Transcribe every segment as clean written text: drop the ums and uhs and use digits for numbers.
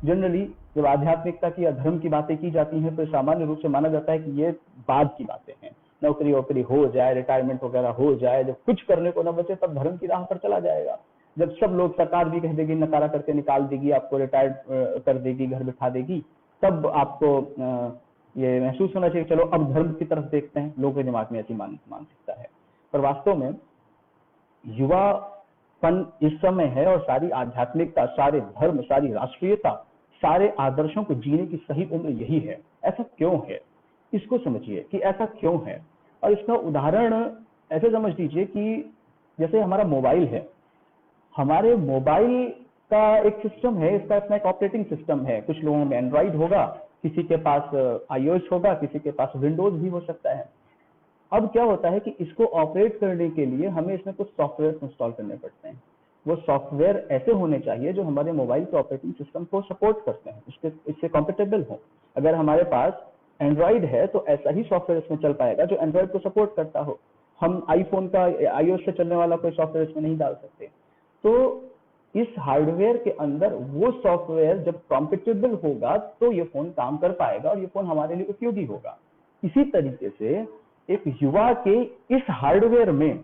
Generally जब आध्यात्मिकता की या धर्म की बातें की जाती हैं तो सामान्य रूप से माना जाता है कि ये बाद की बातें हैं, नौकरी वोकरी हो जाए, रिटायरमेंट वगैरह हो जाए, जब कुछ करने को न बचे तब धर्म की राह पर चला जाएगा। जब सब लोग, सरकार भी कह देगी, नकारा करके निकाल देगी, आपको रिटायर कर देगी, घर बिठा देगी, तब आपको ये महसूस होना चाहिए चलो अब धर्म की तरफ देखते हैं। लोगों के दिमाग में ऐसी मानसिकता है। पर वास्तव में युवापन इस समय है और सारी आध्यात्मिकता, सारे धर्म, सारी राष्ट्रीयता, सारे आदर्शों को जीने की सही उम्र यही है। ऐसा क्यों है, इसको समझिए कि ऐसा क्यों है। और इसका उदाहरण ऐसे समझ लीजिए कि जैसे हमारा मोबाइल है, हमारे मोबाइल का एक सिस्टम है, इसका अपना एक ऑपरेटिंग सिस्टम है। कुछ लोगों में एंड्रॉइड होगा, किसी के पास iOS होगा, किसी के पास विंडोज भी हो सकता है। अब क्या होता है कि इसको ऑपरेट करने के लिए हमें इसमें कुछ सॉफ्टवेयर इंस्टॉल करने पड़ते हैं। वो सॉफ्टवेयर ऐसे होने चाहिए जो हमारे मोबाइल के ऑपरेटिंग सिस्टम को सपोर्ट करते हैं, इससे कंपेटेबल हो। अगर हमारे पास एंड्रॉइड है तो ऐसा ही सॉफ्टवेयर इसमें चल पाएगा जो एंड्रॉइड को सपोर्ट करता हो। हम आईफोन का iOS से चलने वाला कोई सॉफ्टवेयर इसमें नहीं डाल सकते। तो इस हार्डवेयर के अंदर वो सॉफ्टवेयर जब कंपेटेबल होगा तो ये फोन काम कर पाएगा और ये फोन हमारे लिए उपयोगी होगा। इसी तरीके से एक युवा के इस हार्डवेयर में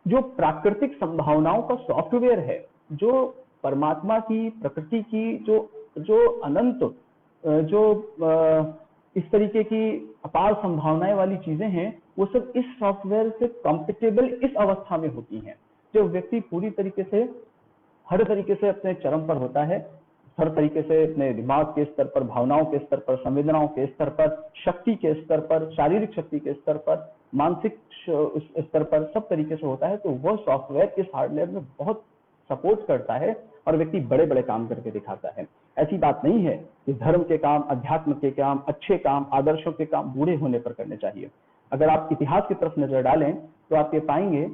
जो प्राकृतिक संभावनाओं का सॉफ्टवेयर है, जो परमात्मा की, प्रकृति की जो अनंत, जो इस तरीके की अपार संभावनाएं वाली चीजें हैं, वो सब इस सॉफ्टवेयर से कंपेटेबल इस अवस्था में होती हैं जब व्यक्ति पूरी तरीके से, हर तरीके से अपने चरम पर होता है। हर तरीके से अपने दिमाग के स्तर पर, भावनाओं के स्तर पर, संवेदनाओं के स्तर पर, शक्ति के स्तर पर, शारीरिक शक्ति के स्तर पर, मानसिक स्तर पर, सब तरीके से होता है। तो वह सॉफ्टवेयर इस हार्डवेयर में बहुत सपोर्ट करता है और व्यक्ति बड़े बड़े काम करके दिखाता है। ऐसी बात नहीं है कि धर्म के काम, अध्यात्म के काम, अच्छे काम, आदर्शों के काम बूढ़े होने पर करने चाहिए। अगर आप इतिहास की तरफ नजर डालें तो आप ये पाएंगे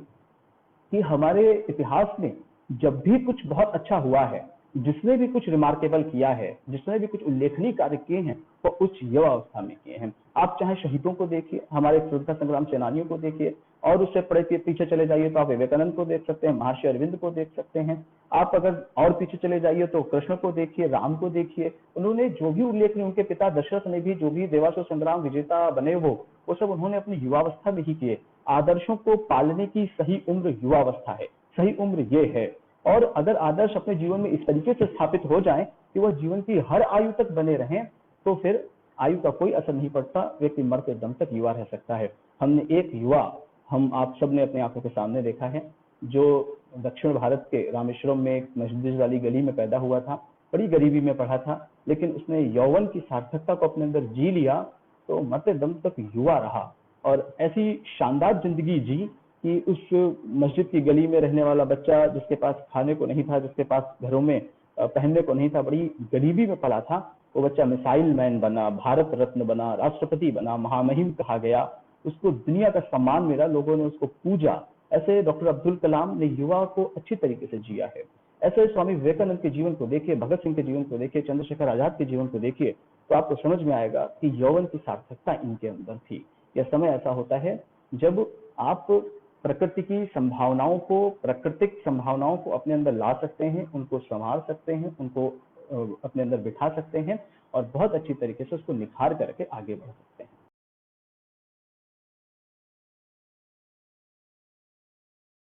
कि हमारे इतिहास में जब भी कुछ बहुत अच्छा हुआ है, जिसने भी कुछ रिमार्केबल किया है, जिसने भी कुछ उल्लेखनीय कार्य किए हैं, वो उच्च युवावस्था में किए हैं। आप चाहे शहीदों को देखिए, हमारे स्वतंत्रता संग्राम सेनानियों को देखिए, और उससे पीछे चले जाइए तो आप विवेकानंद को देख सकते हैं, महर्षि अरविंद को देख सकते हैं। आप अगर और पीछे चले जाइए तो कृष्ण को देखिए, राम को देखिए। उन्होंने जो भी उल्लेखनीय, उनके पिता दशरथ ने भी जो भी देवासुर संग्राम विजेता बने वो सब उन्होंने अपनी युवावस्था में ही किए। आदर्शों को पालने की सही उम्र युवावस्था है, सही उम्र ये है। और अगर आदर्श अपने जीवन में इस तरीके से स्थापित हो जाएं कि वह जीवन की हर आयु तक बने रहें, तो फिर आयु का कोई असर नहीं पड़ता, व्यक्ति मरते दम तक युवा रह सकता है। हमने एक युवा, हम आप सब ने अपनी आंखों के सामने देखा है, जो दक्षिण भारत के रामेश्वरम में एक मस्जिद वाली गली में पैदा हुआ था, बड़ी गरीबी में पढ़ा था, लेकिन उसने यौवन की सार्थकता को अपने अंदर जी लिया, तो मरते दम तक युवा रहा और ऐसी शानदार जिंदगी जी कि उस मस्जिद की गली में रहने वाला बच्चा, जिसके पास खाने को नहीं था, जिसके पास घरों में पहनने को नहीं था, बड़ी गरीबी में पला था, वो बच्चा मिसाइल मैन बना, भारत रत्न बना, राष्ट्रपति बना, महामहिम कहा गया, उसको दुनिया का सम्मान मिला, लोगों ने उसको पूजा। ऐसे डॉक्टर अब्दुल कलाम ने युवा को अच्छी तरीके से जिया है। ऐसे स्वामी विवेकानंद के जीवन को देखिए, भगत सिंह के जीवन को देखिए, चंद्रशेखर आजाद के जीवन को देखिए, तो आपको समझ में आएगा कि यौवन की सार्थकता इनके अंदर थी। यह समय ऐसा होता है जब आप प्रकृति की संभावनाओं को, प्राकृतिक संभावनाओं को अपने अंदर ला सकते हैं, उनको संभाल सकते हैं, उनको अपने अंदर बिठा सकते हैं और बहुत अच्छी तरीके से उसको निखार करके आगे बढ़ सकते हैं।